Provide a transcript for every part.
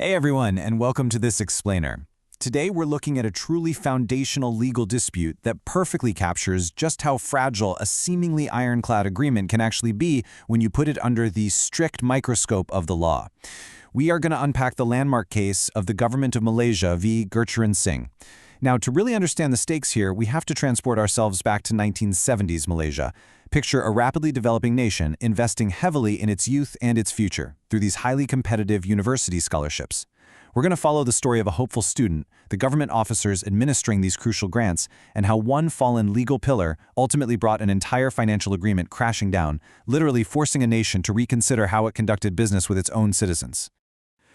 Hey everyone, and welcome to this explainer. Today we're looking at a truly foundational legal dispute that perfectly captures just how fragile a seemingly ironclad agreement can actually be when you put it under the strict microscope of the law. We are going to unpack the landmark case of the government of Malaysia v. Gurcharan Singh. Now, to really understand the stakes here, we have to transport ourselves back to 1970s Malaysia. Picture a rapidly developing nation investing heavily in its youth and its future through these highly competitive university scholarships. We're going to follow the story of a hopeful student, the government officers administering these crucial grants, and how one fallen legal pillar ultimately brought an entire financial agreement crashing down, literally forcing a nation to reconsider how it conducted business with its own citizens.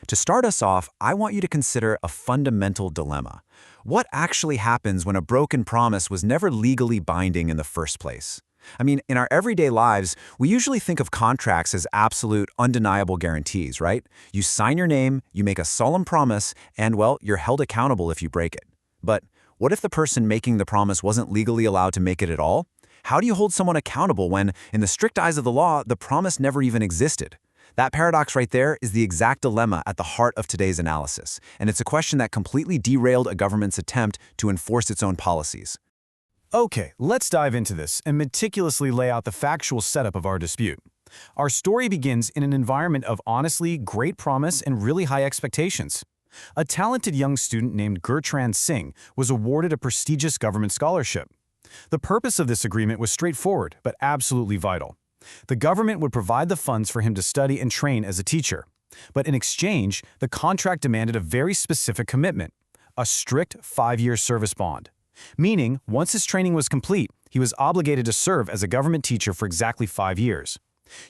To start us off, I want you to consider a fundamental dilemma. What actually happens when a broken promise was never legally binding in the first place? I mean, in our everyday lives, we usually think of contracts as absolute, undeniable guarantees, right? You sign your name, you make a solemn promise, and, well, you're held accountable if you break it. But what if the person making the promise wasn't legally allowed to make it at all? How do you hold someone accountable when, in the strict eyes of the law, the promise never even existed? That paradox right there is the exact dilemma at the heart of today's analysis, and it's a question that completely derailed a government's attempt to enforce its own policies. Okay, let's dive into this and meticulously lay out the factual setup of our dispute. Our story begins in an environment of honestly great promise and really high expectations. A talented young student named Gurcharan Singh was awarded a prestigious government scholarship. The purpose of this agreement was straightforward, but absolutely vital. The government would provide the funds for him to study and train as a teacher. But in exchange, the contract demanded a very specific commitment, a strict 5-year service bond. Meaning, once his training was complete, he was obligated to serve as a government teacher for exactly 5 years.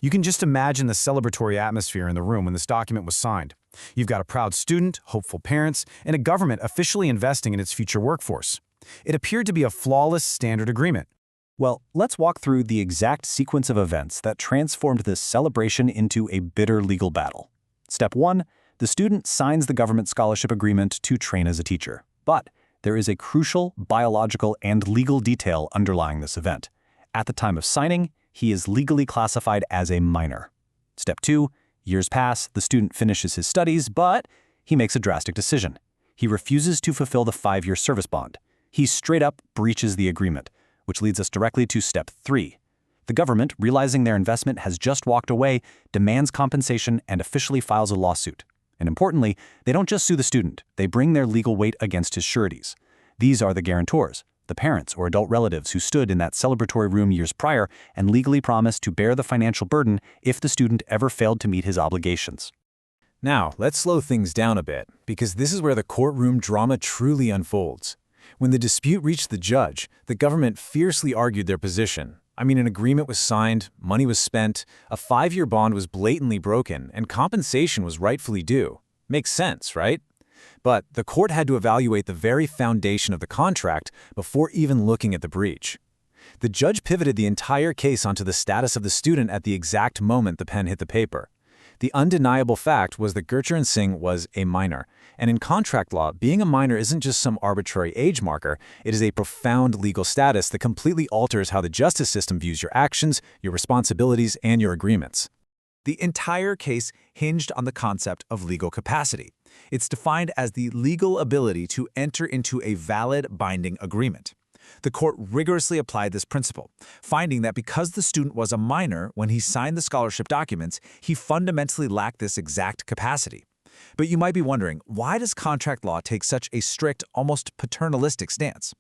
You can just imagine the celebratory atmosphere in the room when this document was signed. You've got a proud student, hopeful parents, and a government officially investing in its future workforce. It appeared to be a flawless standard agreement. Well, let's walk through the exact sequence of events that transformed this celebration into a bitter legal battle. Step 1. The student signs the government scholarship agreement to train as a teacher. But there is a crucial biological and legal detail underlying this event. At the time of signing, he is legally classified as a minor. Step 2. Years pass, the student finishes his studies, but he makes a drastic decision. He refuses to fulfill the 5-year service bond. He straight up breaches the agreement, which leads us directly to Step 3. The government, realizing their investment has just walked away, demands compensation and officially files a lawsuit. And importantly, they don't just sue the student, they bring their legal weight against his sureties. These are the guarantors, the parents or adult relatives who stood in that celebratory room years prior and legally promised to bear the financial burden if the student ever failed to meet his obligations. Now, let's slow things down a bit, because this is where the courtroom drama truly unfolds. When the dispute reached the judge, the government fiercely argued their position. I mean, an agreement was signed, money was spent, a 5-year bond was blatantly broken, and compensation was rightfully due. Makes sense, right? But the court had to evaluate the very foundation of the contract before even looking at the breach. The judge pivoted the entire case onto the status of the student at the exact moment the pen hit the paper. The undeniable fact was that Gurcharan Singh was a minor, and in contract law, being a minor isn't just some arbitrary age marker, it is a profound legal status that completely alters how the justice system views your actions, your responsibilities, and your agreements. The entire case hinged on the concept of legal capacity. It's defined as the legal ability to enter into a valid binding agreement. The court rigorously applied this principle, finding that because the student was a minor when he signed the scholarship documents, he fundamentally lacked this exact capacity. But you might be wondering, why does contract law take such a strict, almost paternalistic stance?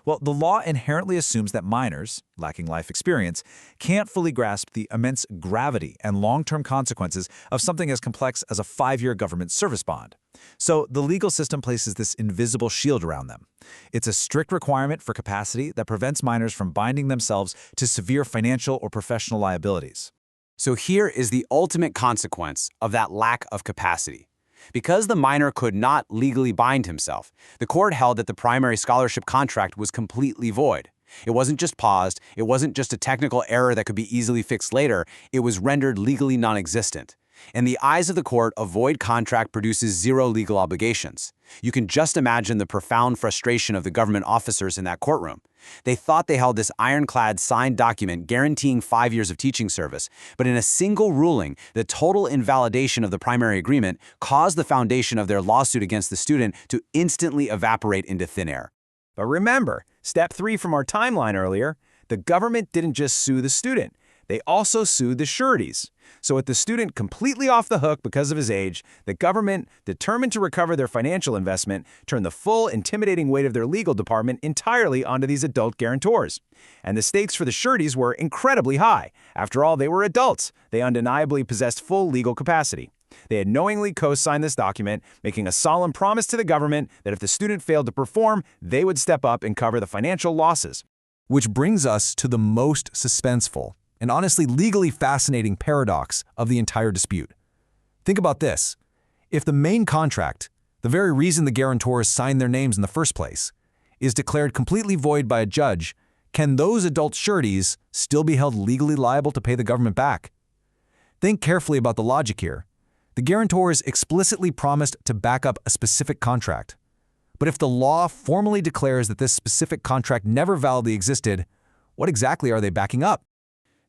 Well, the law inherently assumes that minors, lacking life experience, can't fully grasp the immense gravity and long-term consequences of something as complex as a 5-year government service bond. So the legal system places this invisible shield around them. It's a strict requirement for capacity that prevents minors from binding themselves to severe financial or professional liabilities. So here is the ultimate consequence of that lack of capacity. Because the minor could not legally bind himself, the court held that the primary scholarship contract was completely void. It wasn't just paused, it wasn't just a technical error that could be easily fixed later, it was rendered legally non-existent. In the eyes of the court, a void contract produces zero legal obligations. You can just imagine the profound frustration of the government officers in that courtroom. They thought they held this ironclad signed document guaranteeing 5 years of teaching service, but in a single ruling, the total invalidation of the primary agreement caused the foundation of their lawsuit against the student to instantly evaporate into thin air. But remember, step 3 from our timeline earlier, the government didn't just sue the student. They also sued the sureties. So with the student completely off the hook because of his age, the government, determined to recover their financial investment, turned the full intimidating weight of their legal department entirely onto these adult guarantors. And the stakes for the sureties were incredibly high. After all, they were adults. They undeniably possessed full legal capacity. They had knowingly co-signed this document, making a solemn promise to the government that if the student failed to perform, they would step up and cover the financial losses. Which brings us to the most suspenseful and honestly legally fascinating paradox of the entire dispute. Think about this. If the main contract, the very reason the guarantors signed their names in the first place, is declared completely void by a judge, can those adult sureties still be held legally liable to pay the government back? Think carefully about the logic here. The guarantors explicitly promised to back up a specific contract. But if the law formally declares that this specific contract never validly existed, what exactly are they backing up?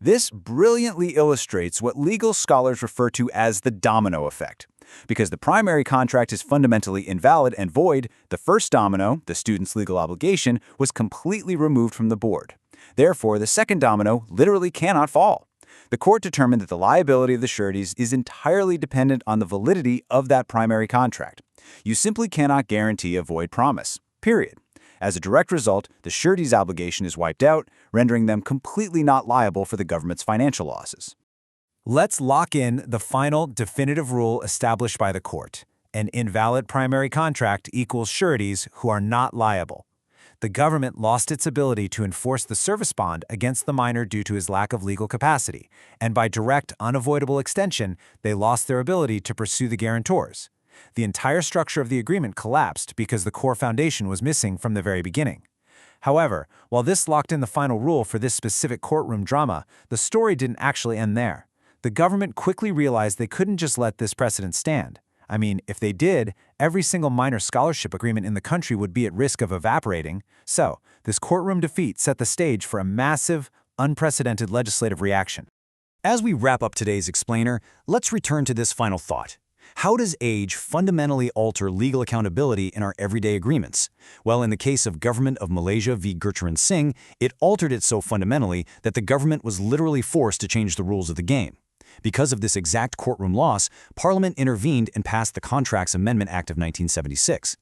This brilliantly illustrates what legal scholars refer to as the domino effect. Because the primary contract is fundamentally invalid and void, the first domino, the student's legal obligation, was completely removed from the board. Therefore, the second domino literally cannot fall. The court determined that the liability of the sureties is entirely dependent on the validity of that primary contract. You simply cannot guarantee a void promise, period. As a direct result, the surety's obligation is wiped out, rendering them completely not liable for the government's financial losses. Let's lock in the final definitive rule established by the court. An invalid primary contract equals sureties who are not liable. The government lost its ability to enforce the service bond against the minor due to his lack of legal capacity, and by direct, unavoidable extension, they lost their ability to pursue the guarantors. The entire structure of the agreement collapsed because the core foundation was missing from the very beginning. However, while this locked in the final rule for this specific courtroom drama, the story didn't actually end there. The government quickly realized they couldn't just let this precedent stand. I mean, if they did, every single minor scholarship agreement in the country would be at risk of evaporating. So, this courtroom defeat set the stage for a massive, unprecedented legislative reaction. As we wrap up today's explainer, let's return to this final thought. How does age fundamentally alter legal accountability in our everyday agreements? Well, in the case of Government of Malaysia v. Gurcharan Singh, it altered it so fundamentally that the government was literally forced to change the rules of the game. Because of this exact courtroom loss, Parliament intervened and passed the Contracts Amendment Act of 1976.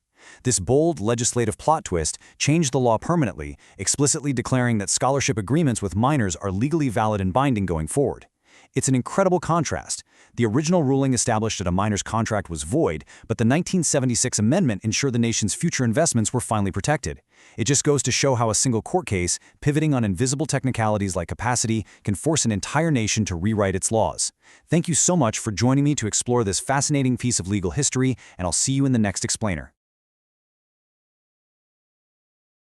This bold legislative plot twist changed the law permanently, explicitly declaring that scholarship agreements with minors are legally valid and binding going forward. It's an incredible contrast. The original ruling established that a minor's contract was void, but the 1976 amendment ensured the nation's future investments were finally protected. It just goes to show how a single court case, pivoting on invisible technicalities like capacity, can force an entire nation to rewrite its laws. Thank you so much for joining me to explore this fascinating piece of legal history, and I'll see you in the next explainer.